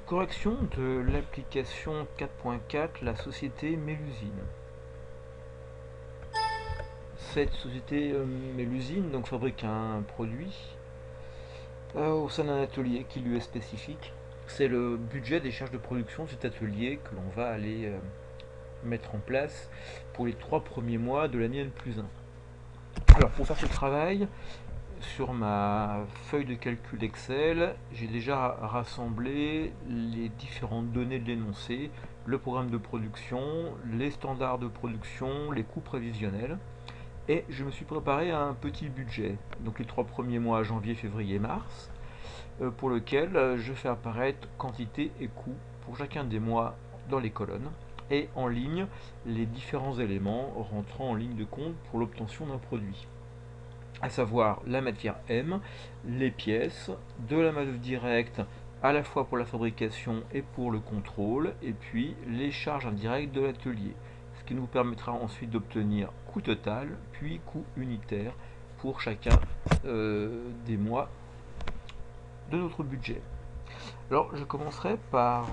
Correction de l'application 4.4, la société Mélusine. Cette société Mélusine donc fabrique un produit au sein d'un atelier qui lui est spécifique. C'est le budget des charges de production de cet atelier que l'on va aller mettre en place pour les 3 premiers mois de l'année N+1. Alors pour faire ce travail, sur ma feuille de calcul Excel, j'ai déjà rassemblé les différentes données de l'énoncé, le programme de production, les standards de production, les coûts prévisionnels, et je me suis préparé un petit budget, donc les 3 premiers mois, janvier, février, mars, pour lequel je fais apparaître quantité et coût pour chacun des mois dans les colonnes, et en ligne les différents éléments rentrant en ligne de compte pour l'obtention d'un produit, à savoir la matière M, les pièces, de la main-d'œuvre directe à la fois pour la fabrication et pour le contrôle, et puis les charges indirectes de l'atelier, ce qui nous permettra ensuite d'obtenir coût total, puis coût unitaire pour chacun des mois de notre budget. Alors je commencerai par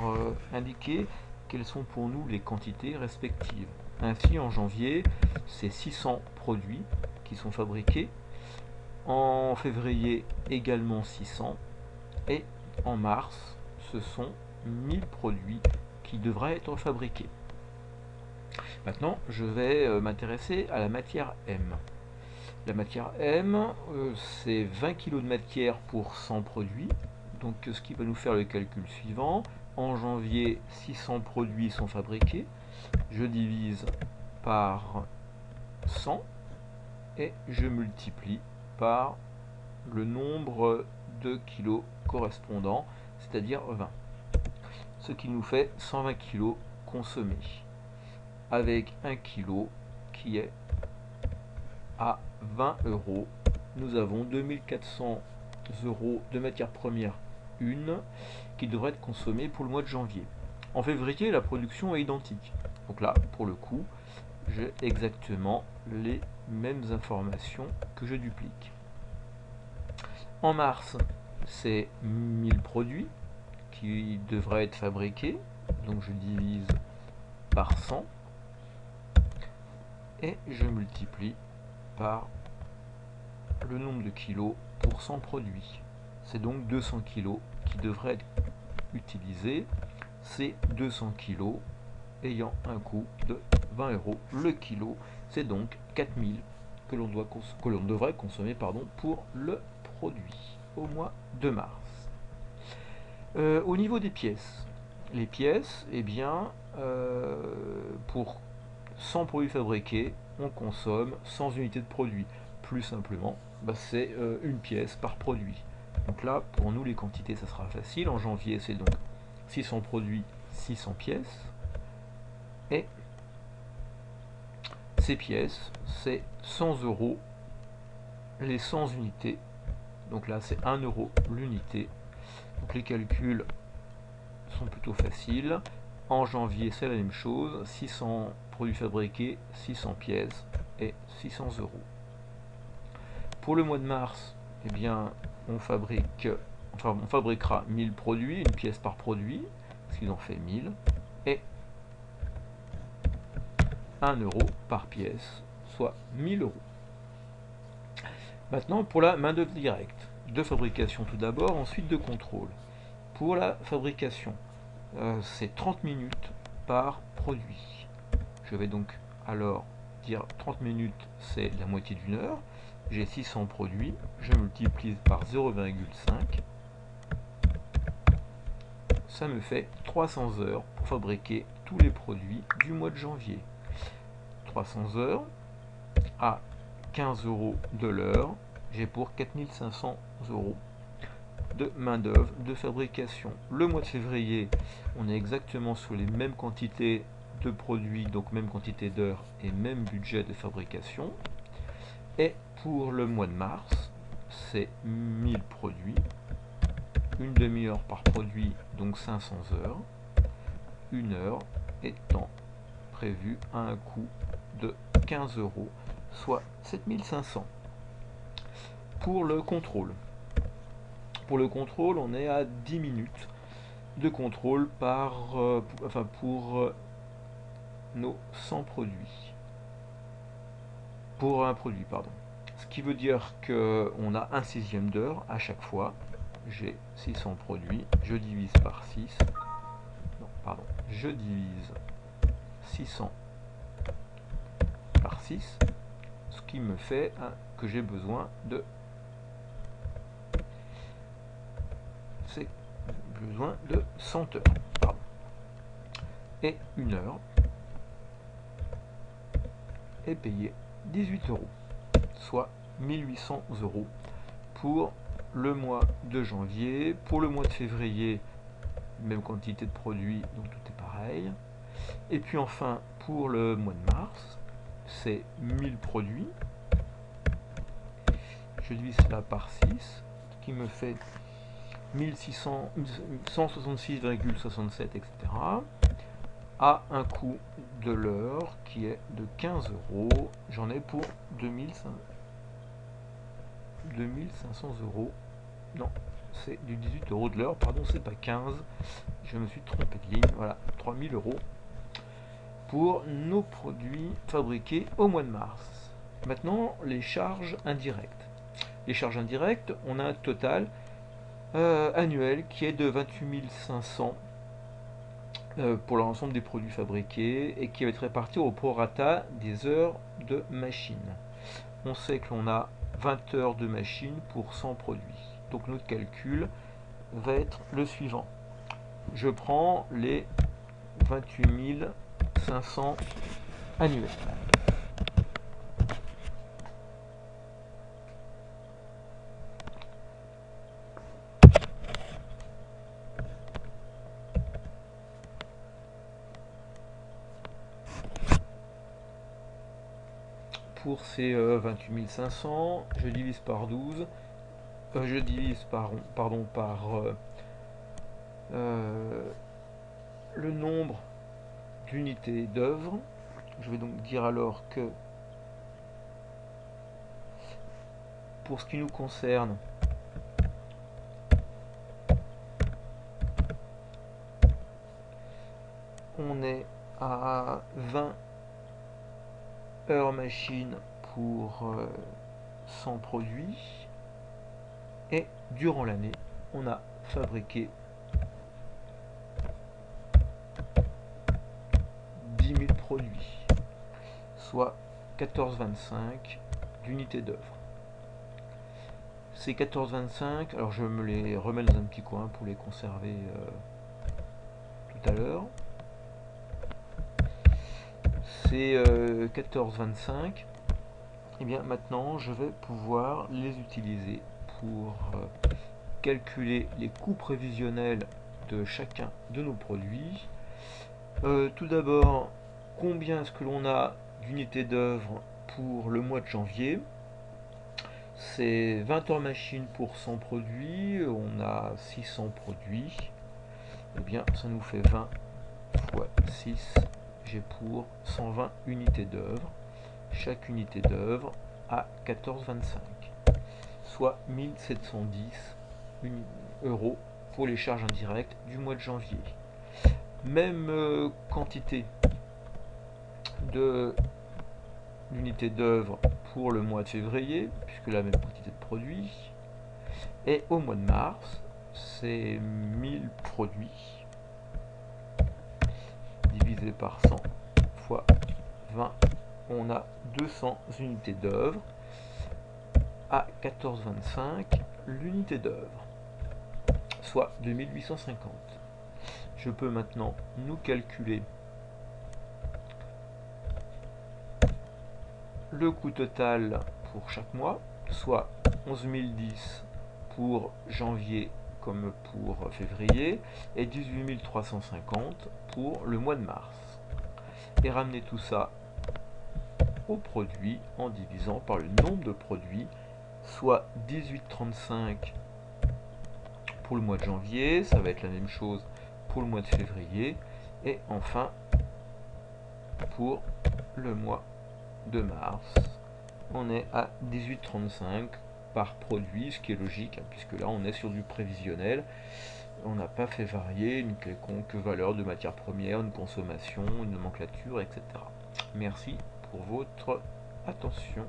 indiquer quelles sont pour nous les quantités respectives. Ainsi en janvier, c'est 600 produits qui sont fabriqués. En février, également 600. Et en mars, ce sont 1000 produits qui devraient être fabriqués. Maintenant, je vais m'intéresser à la matière M. La matière M, c'est 20 kg de matière pour 100 produits. Donc ce qui va nous faire le calcul suivant. En janvier, 600 produits sont fabriqués. Je divise par 100 et je multiplie par le nombre de kilos correspondant, c'est-à-dire 20. Ce qui nous fait 120 kg consommés, avec 1 kg qui est à 20 euros. Nous avons 2400 euros de matière première une qui devrait être consommée pour le mois de janvier. En février, la production est identique. Donc là, pour le coup, j'ai exactement les mêmes informations que je duplique. En mars, c'est 1000 produits qui devraient être fabriqués. Donc je divise par 100 et je multiplie par le nombre de kilos pour 100 produits. C'est donc 200 kilos qui devraient être utilisés. Ces 200 kilos ayant un coût de 20 euros le kilo. C'est donc 4000 que l'on devrait consommer pour le produit au mois de mars. Au niveau des pièces, les pièces, eh bien, pour 100 produits fabriqués, on consomme 100 unités de produits. Plus simplement, c'est une pièce par produit. Donc là, pour nous, les quantités, ça sera facile. En janvier, c'est donc 600 produits, 600 pièces. Et ces pièces, c'est 100 euros les 100 unités. Donc là, c'est 1 euro l'unité. Donc les calculs sont plutôt faciles. En janvier, c'est la même chose. 600 produits fabriqués, 600 pièces et 600 euros. Pour le mois de mars, eh bien, on fabriquera 1000 produits, une pièce par produit, ce qui en fait 1000, et 1 euro par pièce, soit 1000 euros. Maintenant, pour la main-d'œuvre directe, de fabrication tout d'abord, ensuite de contrôle. Pour la fabrication, c'est 30 minutes par produit. Je vais donc alors dire 30 minutes, c'est la moitié d'une heure. J'ai 600 produits, je multiplie par 0,5. Ça me fait 300 heures pour fabriquer tous les produits du mois de janvier. 300 heures à 15 euros de l'heure, j'ai pour 4500 euros de main d'œuvre de fabrication. Le mois de février, on est exactement sur les mêmes quantités de produits, donc même quantité d'heures et même budget de fabrication. Et pour le mois de mars, c'est 1000 produits, une demi-heure par produit, donc 500 heures, une heure étant prévue à un coût de 15 euros, soit 7500. Pour le contrôle, on est à 10 minutes de contrôle pour nos 100 produits. Pour un produit, pardon. Ce qui veut dire qu'on a un sixième d'heure à chaque fois. J'ai 600 produits, je divise par 6. Non, pardon, je divise 600 par 6, ce qui me fait que j'ai besoin de c'est besoin de 100 heures. Pardon. Et une heure est payée 18 euros, soit 1800 euros pour le mois de janvier. Pour le mois de février, même quantité de produits, donc tout est pareil. Et puis enfin, pour le mois de mars, c'est 1000 produits. Je divise cela par 6, ce qui me fait 166,67, etc. à un coût de l'heure qui est de 15 euros. J'en ai pour 2500 euros. Non, c'est du 18 euros de l'heure, pardon, c'est pas 15. Je me suis trompé de ligne. Voilà, 3000 euros pour nos produits fabriqués au mois de mars. Maintenant, les charges indirectes. Les charges indirectes, on a un total annuel qui est de 28 500 pour l'ensemble des produits fabriqués et qui va être réparti au prorata des heures de machine. On sait que l'on a 20 heures de machine pour 100 produits. Donc notre calcul va être le suivant. Je prends les 28 500 annuels. Pour ces 28 500, je divise par 12, je divise par le nombre d'unités d'œuvre. Je vais donc dire alors que pour ce qui nous concerne, on est à 20 heures machine pour 100 produits et durant l'année on a fabriqué 10 000 produits, soit 14,25 d'unités d'œuvre. Ces 14,25, alors je me les remets dans un petit coin pour les conserver tout à l'heure. Ces 14,25, et bien maintenant je vais pouvoir les utiliser pour calculer les coûts prévisionnels de chacun de nos produits. Tout d'abord, combien est-ce que l'on a d'unités d'œuvre pour le mois de janvier? C'est 20 heures machine pour 100 produits, on a 600 produits, et bien ça nous fait 20 fois 6, j'ai pour 120 unités d'œuvre. Chaque unité d'œuvre à 14,25, soit 1710 euros pour les charges indirectes du mois de janvier. Même quantité d'unités d'œuvre pour le mois de février, puisque la même quantité de produits. Et au mois de mars, c'est 1000 produits divisé par 100 fois 20. On a 200 unités d'œuvre à 14,25 l'unité d'œuvre, soit 2850. Je peux maintenant nous calculer le coût total pour chaque mois, soit 11 010 pour janvier comme pour février et 18 350 pour le mois de mars. Et ramener tout ça au produit en divisant par le nombre de produits, soit 18,35 pour le mois de janvier, ça va être la même chose pour le mois de février, et enfin pour le mois de mars, on est à 18,35 par produit, ce qui est logique, hein, puisque là on est sur du prévisionnel. On n'a pas fait varier une quelconque valeur de matière première, une consommation, une nomenclature, etc. Merci pour votre attention.